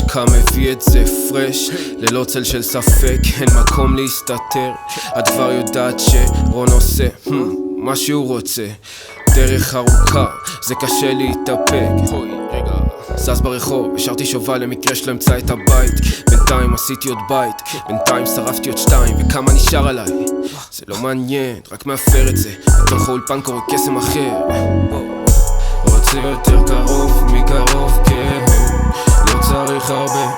קם מביא את זה פרש, ללא צל של ספק, אין מקום להסתתר. את כבר יודעת שרון עושה מה שהוא רוצה. דרך ארוכה, זה קשה להתאפק. זז ברחוב, השארתי שובל למקרה שלא אמצא את הבית. בינתיים עשיתי עוד בית, בינתיים שרפתי עוד 2, וכמה נשאר עליי? זה לא מעניין, רק מאפר את זה. בתוך האולפן קורא קסם אחר. רוצה יותר קרוב, מקרוב, כן. לא צריך הרבה,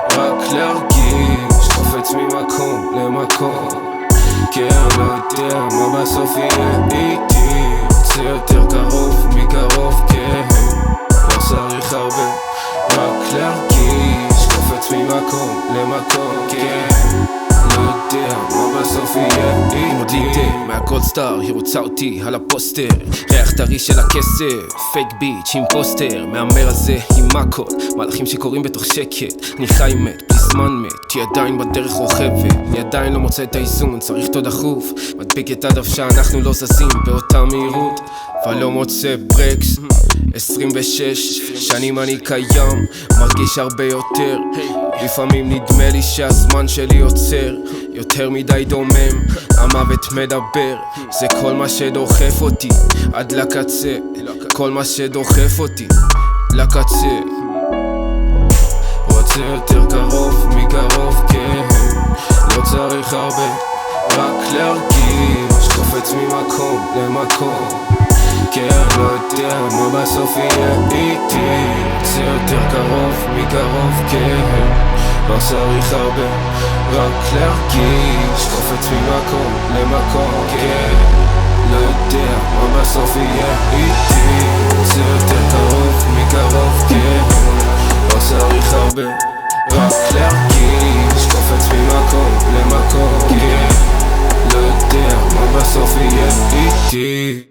רק להרגיש. קופץ ממקום למקום, כן, לא יודע מה בסוף יהיה איתי. רוצה יותר קרוב, מקרוב, כן. לא צריך הרבה, רק להרגיש. קופץ ממקום למקום, כן. לא יודע מה בסוף יהיה איתי. מהגולד סטאר היא רוצה אותי על הפוסטר. ריח טרי של הכסף, פייק ביץ' עם פוסטר. מהמר הזה עם הכל, מהלכים שקורים בתוך שקט. אני חי מת, בלי זמן מת, כי עדיין בדרך רוכבת. אני עדיין לא מוצא את האיזון, צריך תו דחוף. מדביק את הדף שאנחנו לא זזים באותה מהירות, אבל לא מוצא ברקס. 26 שנים אני קיים, מרגיש הרבה יותר. לפעמים נדמה לי שהזמן שלי עוצר. יותר מדי דומם, המוות מדבר. זה כל מה שדוחף אותי עד לקצה, כל מה שדוחף אותי לקצה. רוצה יותר קרוב, מקרוב, כן. לא צריך הרבה, רק להרגיש. קופץ ממקום למקום, כן, לא יודע מה בסוף יהיה איתי. רוצה יותר קרוב, מקרוב, כן. לא צריך הרבה, רק להרגיש. קופץ ממקום למקום, כן. לא יודע מה בסוף יהיה איתי. רוצה יותר קרוב, מקרוב, כן. לא צריך הרבה, רק להרגיש. קופץ ממקום למקום, כן. לא יודע מה בסוף יהיה איתי.